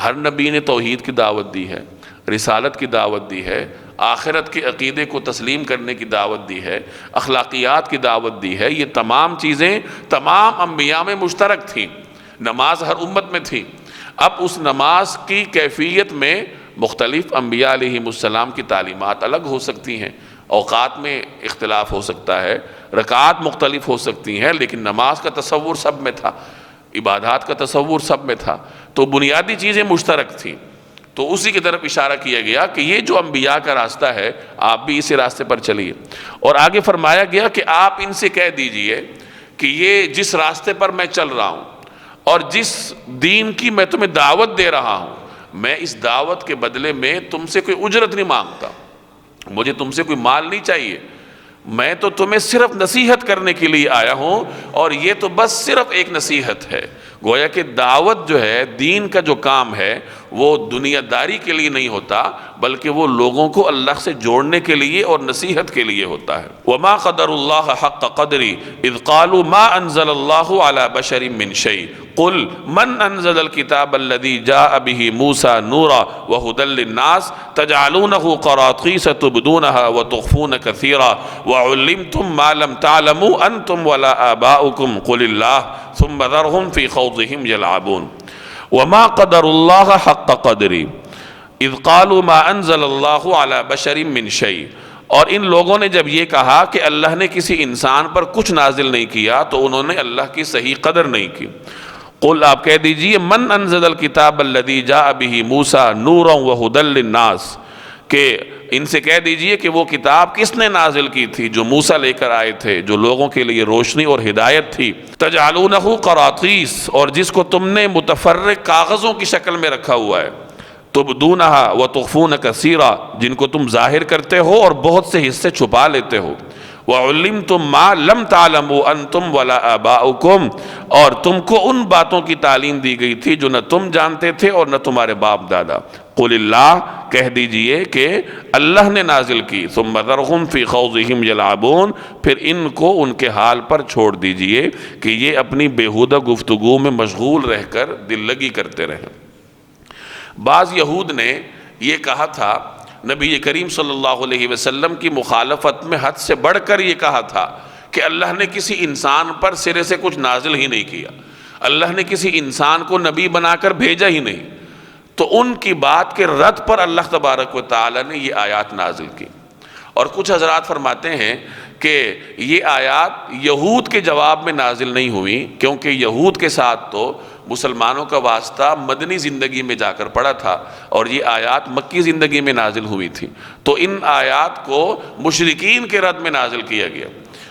ہر نبی نے توحید کی دعوت دی ہے، رسالت کی دعوت دی ہے، آخرت کے عقیدے کو تسلیم کرنے کی دعوت دی ہے، اخلاقیات کی دعوت دی ہے۔ یہ تمام چیزیں تمام انبیاء میں مشترک تھیں۔ نماز ہر امت میں تھی، اب اس نماز کی کیفیت میں مختلف انبیاء علیہم السلام کی تعلیمات الگ ہو سکتی ہیں، اوقات میں اختلاف ہو سکتا ہے، رکعات مختلف ہو سکتی ہیں، لیکن نماز کا تصور سب میں تھا۔ عبادات کا تصور سب میں تھا، تو بنیادی چیزیں مشترک تھیں، تو اسی کی طرف اشارہ کیا گیا کہ یہ جو انبیاء کا راستہ ہے آپ بھی اسی راستے پر چلیے۔ اور آگے فرمایا گیا کہ آپ ان سے کہہ دیجئے کہ یہ جس راستے پر میں چل رہا ہوں اور جس دین کی میں تمہیں دعوت دے رہا ہوں، میں اس دعوت کے بدلے میں تم سے کوئی اجرت نہیں مانگتا، مجھے تم سے کوئی مال نہیں چاہیے، میں تو تمہیں صرف نصیحت کرنے کے لیے آیا ہوں، اور یہ تو بس صرف ایک نصیحت ہے۔ گویا کہ دعوت جو ہے، دین کا جو کام ہے، وہ دنیا داری کے لیے نہیں ہوتا، بلکہ وہ لوگوں کو اللہ سے جوڑنے کے لیے اور نصیحت کے لیے ہوتا ہے۔ وَمَا قَدَرُ اللَّهَ حَقَّ قَدْرِهِ إِذْ قَالُوا مَا أَنزَلَ اللَّهُ عَلَى بَشَرٍ مِّن شَيْءٍ قُلْ مَنْ أَنزَلَ الْكِتَابَ الَّذِي جَاءَ بِهِ مُوسَى نُورًا وَهُدًى لِّلنَّاسِ تَجْعَلُونَهُ قَرَاطِيسَ تُبْدُونَهَا وَتُخْفُونَ كَثِيرًا وَعُلِّمْتُم مَّا لَمْ تَعْلَمُوا أَنتُمْ وَلَا آبَاؤُكُمْ قُلِ اللَّهُ ثُمَّ ذَرْهُمْ فِي خَوْضِهِمْ يَلْعَبُونَ وَمَا قَدَرُ اللَّهَ حَقَّ قَدْرِهِ إِذْ قَالُوا مَا أَنزَلَ اللَّهُ عَلَى بَشَرٍ مِّن شَيْءٍ، اور ان لوگوں نے جب یہ کہا کہ اللہ نے کسی انسان پر کچھ نازل نہیں کیا، تو انہوں نے اللہ کی صحیح قدر نہیں کی۔ قل، آپ کہہ دیجئے، من انزل الکتاب الذی جاء بہ موسیٰ نورا وہدی للناس، کہ ان سے کہہ دیجئے کہ وہ کتاب کس نے نازل کی تھی جو موسیٰ لے کر آئے تھے، جو لوگوں کے لیے روشنی اور ہدایت تھی۔ تجعلونہ قراطیس، اور جس کو تم نے متفرق کاغذوں کی شکل میں رکھا ہوا ہے، تبدونہا وتخفون کثیرا، جن کو تم ظاہر کرتے ہو اور بہت سے حصے چھپا لیتے ہو۔ وَعُلِّمْتُم مَّا لَمْ تَعْلَمُوا أَنتُمْ وَلَا آبَاؤُكُمْ، اور تم کو ان باتوں کی تعلیم دی گئی تھی جو نہ تم جانتے تھے اور نہ تمہارے باپ دادا۔ قُلِ اللَّهُ، کہہ دیجئے کہ اللہ نے نازل کی۔ ثُمَّ ذَرْهُمْ فِي خَوْضِهِمْ يَلْعَبُونَ، پھر ان کو ان کے حال پر چھوڑ دیجئے کہ یہ اپنی بیہودہ گفتگو میں مشغول رہ کر دل لگی کرتے رہیں۔ بعض یہود نے یہ کہا تھا، نبی کریم صلی اللہ علیہ وسلم کی مخالفت میں حد سے بڑھ کر یہ کہا تھا کہ اللہ نے کسی انسان پر سرے سے کچھ نازل ہی نہیں کیا، اللہ نے کسی انسان کو نبی بنا کر بھیجا ہی نہیں۔ تو ان کی بات کے رد پر اللہ تبارک و تعالی نے یہ آیات نازل کی۔ اور کچھ حضرات فرماتے ہیں کہ یہ آیات یہود کے جواب میں نازل نہیں ہوئی، کیونکہ یہود کے ساتھ تو مسلمانوں کا واسطہ مدنی زندگی میں جا کر پڑا تھا، اور یہ آیات مکی زندگی میں نازل ہوئی تھی، تو ان آیات کو مشرکین کے رد میں نازل کیا گیا۔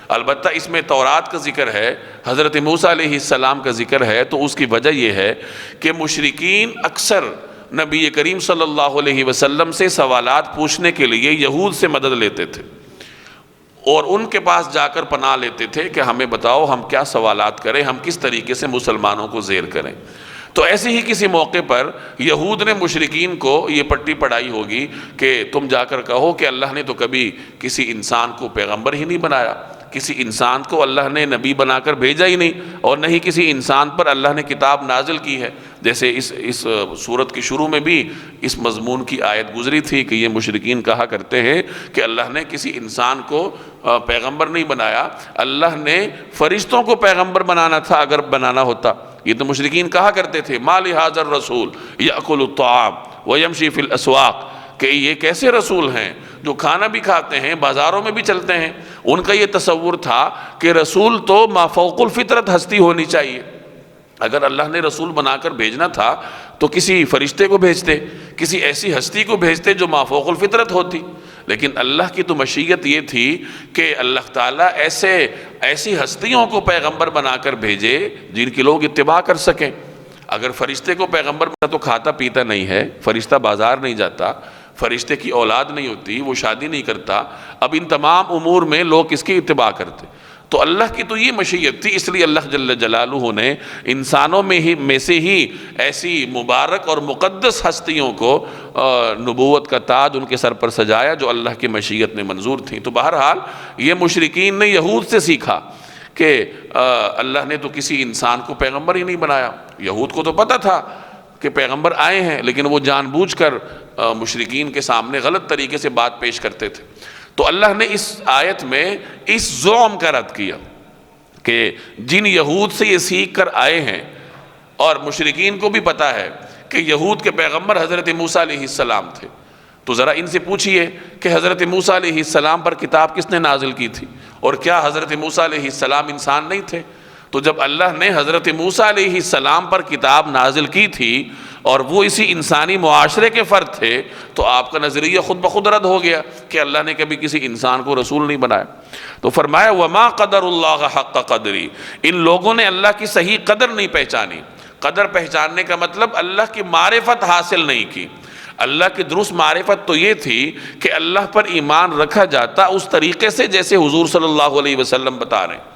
البتہ اس میں تورات کا ذکر ہے، حضرت موسیٰ علیہ السلام کا ذکر ہے، تو اس کی وجہ یہ ہے کہ مشرکین اکثر نبی کریم صلی اللہ علیہ وسلم سے سوالات پوچھنے کے لیے یہود سے مدد لیتے تھے، اور ان کے پاس جا کر پناہ لیتے تھے کہ ہمیں بتاؤ ہم کیا سوالات کریں، ہم کس طریقے سے مسلمانوں کو زیر کریں۔ تو ایسے ہی کسی موقع پر یہود نے مشرکین کو یہ پٹی پڑھائی ہوگی کہ تم جا کر کہو کہ اللہ نے تو کبھی کسی انسان کو پیغمبر ہی نہیں بنایا، کسی انسان کو اللہ نے نبی بنا کر بھیجا ہی نہیں، اور نہ ہی کسی انسان پر اللہ نے کتاب نازل کی ہے۔ جیسے اس سورت کی شروع میں بھی اس مضمون کی آیت گزری تھی کہ یہ مشرکین کہا کرتے ہیں کہ اللہ نے کسی انسان کو پیغمبر نہیں بنایا، اللہ نے فرشتوں کو پیغمبر بنانا تھا اگر بنانا ہوتا۔ یہ تو مشرکین کہا کرتے تھے، مَا لِهَٰذَا الرَّسُولِ يَأْكُلُ الطَّعَامَ وَيَمْشِي فِي الْأَسْوَاقِ، کہ یہ کیسے رسول ہیں جو کھانا بھی کھاتے ہیں، بازاروں میں بھی چلتے ہیں۔ ان کا یہ تصور تھا کہ رسول تو مافوق الفطرت ہستی ہونی چاہیے، اگر اللہ نے رسول بنا کر بھیجنا تھا تو کسی فرشتے کو بھیجتے، کسی ایسی ہستی کو بھیجتے جو مافوق الفطرت ہوتی۔ لیکن اللہ کی تو مشیت یہ تھی کہ اللہ تعالیٰ ایسی ہستیوں کو پیغمبر بنا کر بھیجے جن کی لوگ اتباع کر سکیں۔ اگر فرشتے کو پیغمبر بنا تو کھاتا پیتا نہیں ہے، فرشتہ بازار نہیں جاتا، فرشتے کی اولاد نہیں ہوتی، وہ شادی نہیں کرتا، اب ان تمام امور میں لوگ کس کی اتباع کرتے؟ تو اللہ کی تو یہ مشیت تھی، اس لیے اللہ جل جلالہ نے انسانوں میں سے ہی ایسی مبارک اور مقدس ہستیوں کو نبوت کا تاج ان کے سر پر سجایا جو اللہ کی مشیت میں منظور تھیں۔ تو بہرحال یہ مشرکین نے یہود سے سیکھا کہ اللہ نے تو کسی انسان کو پیغمبر ہی نہیں بنایا۔ یہود کو تو پتہ تھا کہ پیغمبر آئے ہیں، لیکن وہ جان بوجھ کر مشرکین کے سامنے غلط طریقے سے بات پیش کرتے تھے۔ تو اللہ نے اس آیت میں اس زعم کا رد کیا کہ جن یہود سے یہ سیکھ کر آئے ہیں، اور مشرکین کو بھی پتہ ہے کہ یہود کے پیغمبر حضرت موسیٰ علیہ السلام تھے، تو ذرا ان سے پوچھئے کہ حضرت موسیٰ علیہ السلام پر کتاب کس نے نازل کی تھی، اور کیا حضرت موسیٰ علیہ السلام انسان نہیں تھے؟ تو جب اللہ نے حضرت موسیٰ علیہ السلام پر کتاب نازل کی تھی اور وہ اسی انسانی معاشرے کے فرد تھے تو آپ کا نظریہ خود بخود رد ہو گیا کہ اللہ نے کبھی کسی انسان کو رسول نہیں بنایا۔ تو فرمایا وما قدر اللہ حق قدری، ان لوگوں نے اللہ کی صحیح قدر نہیں پہچانی۔ قدر پہچاننے کا مطلب اللہ کی معرفت حاصل نہیں کی۔ اللہ کی درست معرفت تو یہ تھی کہ اللہ پر ایمان رکھا جاتا اس طریقے سے جیسے حضور صلی اللہ علیہ وسلم بتا رہے ہیں،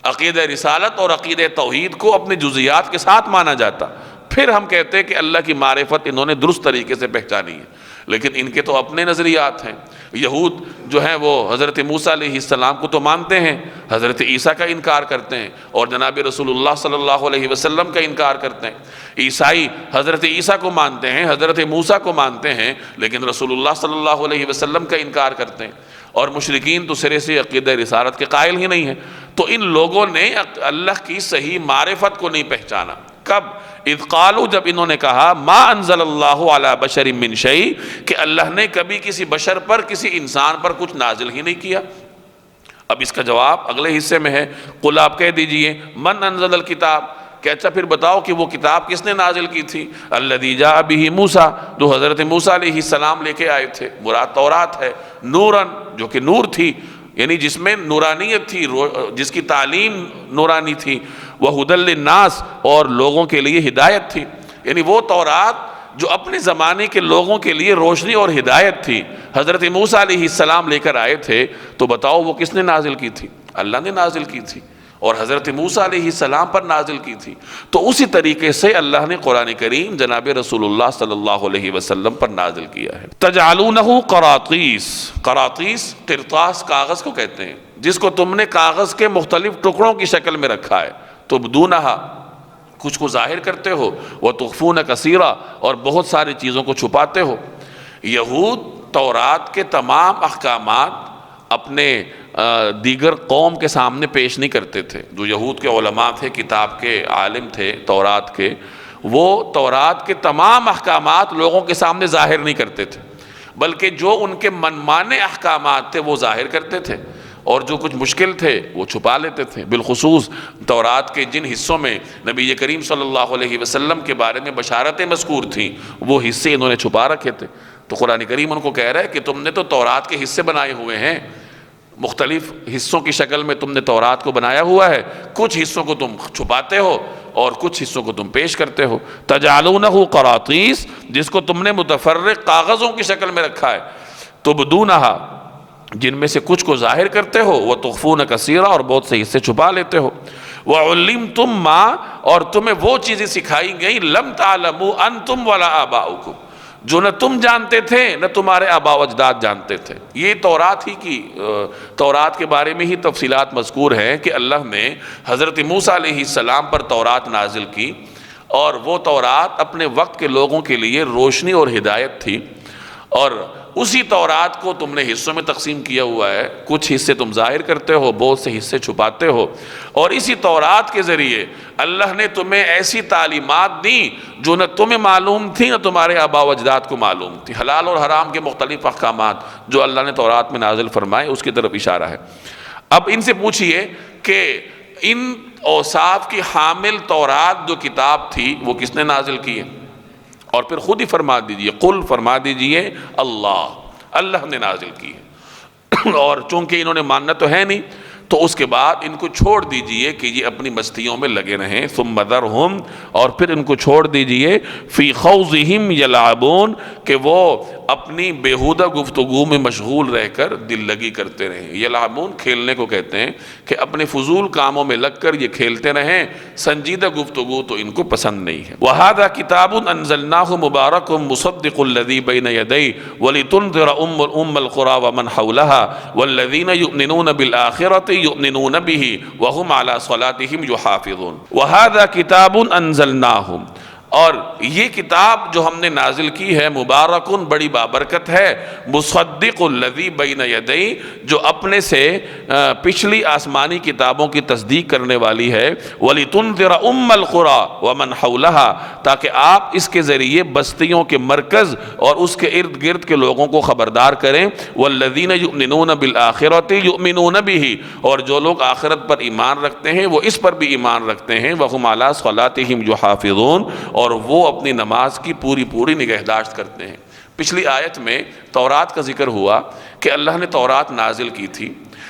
عقیدہ رسالت اور عقیدہ توحید کو اپنے جزیات کے ساتھ مانا جاتا، پھر ہم کہتے ہیں کہ اللہ کی معرفت انہوں نے درست طریقے سے پہچانی ہے۔ لیکن ان کے تو اپنے نظریات ہیں۔ یہود جو ہیں وہ حضرت موسیٰ علیہ السلام کو تو مانتے ہیں، حضرت عیسیٰ کا انکار کرتے ہیں اور جناب رسول اللہ صلی اللہ علیہ وسلم کا انکار کرتے ہیں۔ عیسائی حضرت عیسیٰ کو مانتے ہیں، حضرت موسیٰ کو مانتے ہیں، لیکن رسول اللہ صلی اللہ علیہ وسلم کا انکار کرتے ہیں۔ اور مشرکین تو سرے سے عقیدہ رسالت کے قائل ہی نہیں ہیں۔ تو ان لوگوں نے اللہ کی صحیح معرفت کو نہیں پہچانا۔ کب؟ اذ قالوا، جب انہوں نے کہا ما انزل اللہ علی بشر من شیء، کہ اللہ نے کبھی کسی بشر پر، کسی انسان پر کچھ نازل ہی نہیں کیا۔ اب اس کا جواب اگلے حصے میں ہے، قل آپ کہہ دیجئے من انزل الکتاب، کہ اچھا پھر بتاؤ کہ وہ کتاب کس نے نازل کی تھی؟ الذی جاء بہ موسیٰ، جو حضرت موسیٰ علیہ السلام لے کے آئے تھے۔ مراد تورات ہے، نوراً، جو کہ نور تھی، یعنی جس میں نورانیت تھی، جس کی تعلیم نورانی تھی، وَهُدًى لِلنَّاسِ، اور لوگوں کے لیے ہدایت تھی۔ یعنی وہ تورات جو اپنے زمانے کے لوگوں کے لیے روشنی اور ہدایت تھی، حضرت موسیٰ علیہ السلام لے کر آئے تھے، تو بتاؤ وہ کس نے نازل کی تھی؟ اللہ نے نازل کی تھی، اور حضرت موسیٰ علیہ السلام پر نازل کی تھی۔ تو اسی طریقے سے اللہ نے قرآن کریم جناب رسول اللہ صلی اللہ علیہ وسلم پر نازل کیا ہے۔ تجعلونہ قراطیس، قراطیس قرطاس کاغذ کو کہتے ہیں، جس کو تم نے کاغذ کے مختلف ٹکڑوں کی شکل میں رکھا ہے۔ تبدونہا، کچھ کو ظاہر کرتے ہو، وتخفون کثیرا، اور بہت ساری چیزوں کو چھپاتے ہو۔ یہود تورات کے تمام احکامات اپنے دیگر قوم کے سامنے پیش نہیں کرتے تھے۔ جو یہود کے علماء تھے، کتاب کے عالم تھے تورات کے، وہ تورات کے تمام احکامات لوگوں کے سامنے ظاہر نہیں کرتے تھے، بلکہ جو ان کے منمانے احکامات تھے وہ ظاہر کرتے تھے، اور جو کچھ مشکل تھے وہ چھپا لیتے تھے۔ بالخصوص تورات کے جن حصوں میں نبی کریم صلی اللہ علیہ وسلم کے بارے میں بشارتیں مذکور تھیں، وہ حصے انہوں نے چھپا رکھے تھے۔ تو قرآن کریم ان کو کہہ رہا ہے کہ تم نے تو تورات کے حصے بنائے ہوئے ہیں، مختلف حصوں کی شکل میں تم نے تورات کو بنایا ہوا ہے، کچھ حصوں کو تم چھپاتے ہو اور کچھ حصوں کو تم پیش کرتے ہو۔ تجعلونہ قراطیس، جس کو تم نے متفرق کاغذوں کی شکل میں رکھا ہے۔ تبدونہا، جن میں سے کچھ کو ظاہر کرتے ہو، وتخفون کثیرا، اور بہت سے حصے چھپا لیتے ہو۔ وعلمتم ما، اور تمہیں وہ چیزیں سکھائی گئی، لم تعلموا انتم ولا آباؤکم، جو نہ تم جانتے تھے نہ تمہارے آباء و اجداد جانتے تھے۔ یہ تورات کے بارے میں ہی تفصیلات مذکور ہیں کہ اللہ نے حضرت موسیٰ علیہ السلام پر تورات نازل کی، اور وہ تورات اپنے وقت کے لوگوں کے لیے روشنی اور ہدایت تھی، اور اسی تورات کو تم نے حصوں میں تقسیم کیا ہوا ہے، کچھ حصے تم ظاہر کرتے ہو، بہت سے حصے چھپاتے ہو، اور اسی تورات کے ذریعے اللہ نے تمہیں ایسی تعلیمات دیں جو نہ تمہیں معلوم تھی نہ تمہارے آباء و اجداد کو معلوم تھی۔ حلال اور حرام کے مختلف احکامات جو اللہ نے تورات میں نازل فرمائے، اس کی طرف اشارہ ہے۔ اب ان سے پوچھئے کہ ان اوصاف کی حامل تورات جو کتاب تھی وہ کس نے نازل کی ہے؟ اور پھر خود ہی فرما دیجئے، قل فرما دیجئے اللہ نے نازل کی ہے۔ اور چونکہ انہوں نے ماننا تو ہے نہیں، تو اس کے بعد ان کو چھوڑ دیجئے کہ یہ اپنی مستیوں میں لگے رہیں، ثم ذرہم، اور پھر ان کو چھوڑ دیجئے فی خوضہم یلعبون، کہ وہ اپنی بیہودہ گفتگو میں مشغول رہ کر دل لگی کرتے رہیں۔ یلعبون کھیلنے کو کہتے ہیں، کہ اپنے فضول کاموں میں لگ کر یہ کھیلتے رہیں، سنجیدہ گفتگو تو ان کو پسند نہیں ہے۔ وَهَذَا كِتَابٌ أَنزَلْنَاهُ مُبَارَكٌ مُصَدِّقُ الَّذِي بَيْنَ يَدَيْهِ وَلِتُنذِرَ أُمَّ الْقُرَىٰ وَمَنْ حَوْلَهَا وَالَّذِينَ يُؤْمِنُونَ بِالْآخِرَةِ يُؤْمِنُونَ بِهِ وَهُمْ عَلَىٰ صَلَاتِهِمْ يُحَافِظُونَ۔ وَهَذَا كِتَابٌ أَنزَلْنَاهُ، اور یہ کتاب جو ہم نے نازل کی ہے مبارکن، بڑی بابرکت ہے، مصدق الذی بین یدی، جو اپنے سے پچھلی آسمانی کتابوں کی تصدیق کرنے والی ہے، وَلِتُنذِرَ أُمَّ الْقُرَىٰ وَمَنْ حَوْلَهَا، تاکہ آپ اس کے ذریعے بستیوں کے مرکز اور اس کے ارد گرد کے لوگوں کو خبردار کریں، وَالَّذِينَ يُؤْمِنُونَ بِالْآخِرَةِ يُؤْمِنُونَ بِهِ، اور جو لوگ آخرت پر ایمان رکھتے ہیں وہ اس پر بھی ایمان رکھتے ہیں، وَهُمْ عَلَىٰ صَلَاتِهِمْ يُحَافِظُونَ، اور وہ اپنی نماز کی پوری نگہداشت کرتے ہیں۔ پچھلی آیت میں تورات کا ذکر ہوا کہ اللہ نے تورات نازل کی تھی،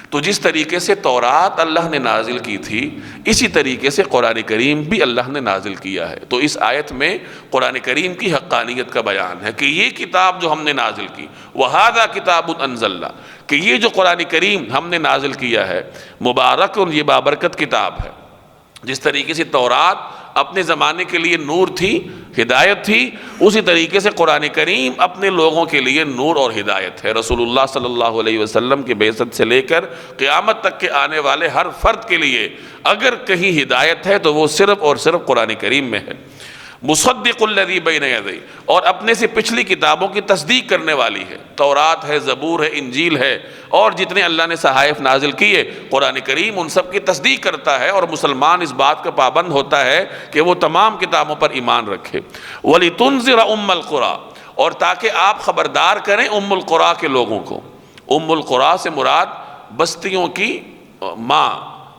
تو جس طریقے سے تورات اللہ نے نازل کی تھی اسی طریقے سے قرآن کریم بھی اللہ نے نازل کیا ہے۔ تو اس آیت میں قرآن کریم کی حقانیت کا بیان ہے کہ یہ کتاب جو ہم نے نازل کی، وَهَذَا كِتَابٌ أَنزَلْنَا، کہ یہ جو قرآن کریم ہم نے نازل کیا ہے مبارک، یہ بابرکت کتاب ہے۔ جس طریقے سے تورات اپنے زمانے کے لیے نور تھی، ہدایت تھی، اسی طریقے سے قرآن کریم اپنے لوگوں کے لیے نور اور ہدایت ہے۔ رسول اللہ صلی اللہ علیہ وسلم کے بعثت سے لے کر قیامت تک کے آنے والے ہر فرد کے لیے اگر کہیں ہدایت ہے تو وہ صرف اور صرف قرآن کریم میں ہے۔ مصدق الذی بین یدی، اور اپنے سے پچھلی کتابوں کی تصدیق کرنے والی ہے۔ تورات ہے، زبور ہے، انجیل ہے، اور جتنے اللہ نے صحائف نازل کیے قرآن کریم ان سب کی تصدیق کرتا ہے، اور مسلمان اس بات کا پابند ہوتا ہے کہ وہ تمام کتابوں پر ایمان رکھے۔ وَلِتُنذِرَ أُمَّ الْقُرَىٰ، اور تاکہ آپ خبردار کریں ام القریٰ کے لوگوں کو۔ ام القریٰ سے مراد بستیوں کی ماں،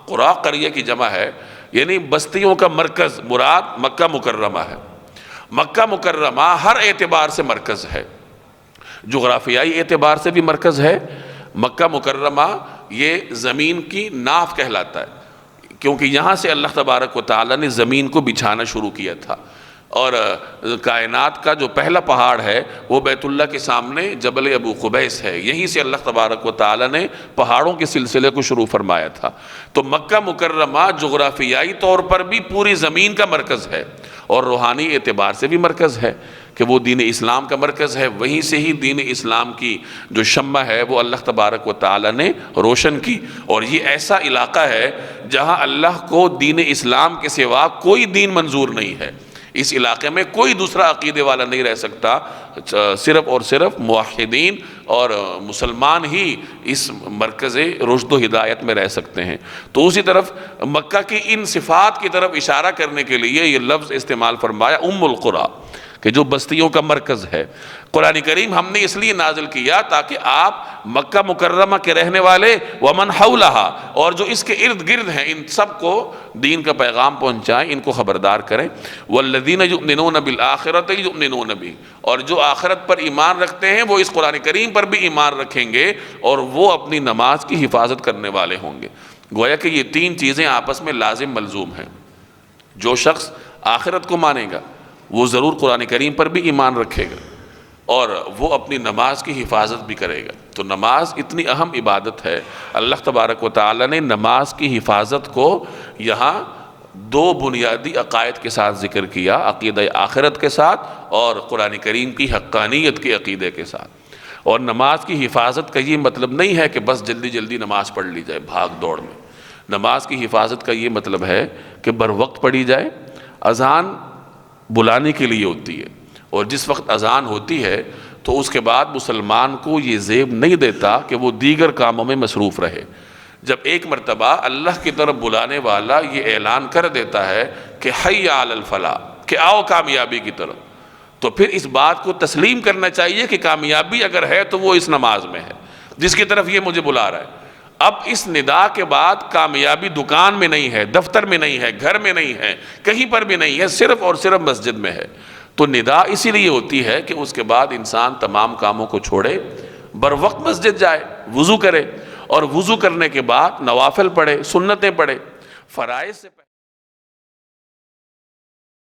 قریٰ قریہ کی جمع ہے، یعنی بستیوں کا مرکز مراد مکہ مکرمہ ہے۔ مکہ مکرمہ ہر اعتبار سے مرکز ہے، جغرافیائی اعتبار سے بھی مرکز ہے۔ مکہ مکرمہ یہ زمین کی ناف کہلاتا ہے، کیونکہ یہاں سے اللہ تبارک و تعالیٰ نے زمین کو بچھانا شروع کیا تھا، اور کائنات کا جو پہلا پہاڑ ہے وہ بیت اللہ کے سامنے جبل ابو قبیس ہے، یہیں سے اللہ تبارک و تعالیٰ نے پہاڑوں کے سلسلے کو شروع فرمایا تھا۔ تو مکہ مکرمہ جغرافیائی طور پر بھی پوری زمین کا مرکز ہے، اور روحانی اعتبار سے بھی مرکز ہے کہ وہ دین اسلام کا مرکز ہے۔ وہیں سے ہی دین اسلام کی جو شمع ہے وہ اللہ تبارک و تعالیٰ نے روشن کی، اور یہ ایسا علاقہ ہے جہاں اللہ کو دین اسلام کے سوا کوئی دین منظور نہیں ہے۔ اس علاقے میں کوئی دوسرا عقیدے والا نہیں رہ سکتا، صرف اور صرف موحدین اور مسلمان ہی اس مرکز رشد و ہدایت میں رہ سکتے ہیں۔ تو اسی طرف مکہ کی ان صفات کی طرف اشارہ کرنے کے لیے یہ لفظ استعمال فرمایا ام القریٰ، کہ جو بستیوں کا مرکز ہے۔ قرآن کریم ہم نے اس لیے نازل کیا تاکہ آپ مکہ مکرمہ کے رہنے والے ومن حولہا، اور جو اس کے ارد گرد ہیں، ان سب کو دین کا پیغام پہنچائیں، ان کو خبردار کریں۔ والذین یؤمنون بالآخرۃ یؤمنون بہ، اور جو آخرت پر ایمان رکھتے ہیں وہ اس قرآن کریم پر بھی ایمان رکھیں گے، اور وہ اپنی نماز کی حفاظت کرنے والے ہوں گے۔ گویا کہ یہ تین چیزیں آپس میں لازم ملزوم ہیں۔ جو شخص آخرت کو مانے گا وہ ضرور قرآن کریم پر بھی ایمان رکھے گا، اور وہ اپنی نماز کی حفاظت بھی کرے گا۔ تو نماز اتنی اہم عبادت ہے، اللہ تبارک و تعالیٰ نے نماز کی حفاظت کو یہاں دو بنیادی عقائد کے ساتھ ذکر کیا، عقیدہ آخرت کے ساتھ اور قرآن کریم کی حقانیت کے عقیدے کے ساتھ۔ اور نماز کی حفاظت کا یہ مطلب نہیں ہے کہ بس جلدی جلدی نماز پڑھ لی جائے بھاگ دوڑ میں۔ نماز کی حفاظت کا یہ مطلب ہے کہ بر وقت پڑھی جائے۔ اذان بلانے کے لیے ہوتی ہے، اور جس وقت اذان ہوتی ہے تو اس کے بعد مسلمان کو یہ زیب نہیں دیتا کہ وہ دیگر کاموں میں مصروف رہے۔ جب ایک مرتبہ اللہ کی طرف بلانے والا یہ اعلان کر دیتا ہے کہ حی علی الفلاح، کہ آؤ کامیابی کی طرف، تو پھر اس بات کو تسلیم کرنا چاہیے کہ کامیابی اگر ہے تو وہ اس نماز میں ہے جس کی طرف یہ مجھے بلا رہا ہے۔ اب اس ندا کے بعد کامیابی دکان میں نہیں ہے، دفتر میں نہیں ہے، گھر میں نہیں ہے، کہیں پر بھی نہیں ہے، صرف اور صرف مسجد میں ہے۔ تو ندا اسی لیے ہوتی ہے کہ اس کے بعد انسان تمام کاموں کو چھوڑے، بر وقت مسجد جائے، وضو کرے، اور وضو کرنے کے بعد نوافل پڑھے، سنتیں پڑھے، فرائض سے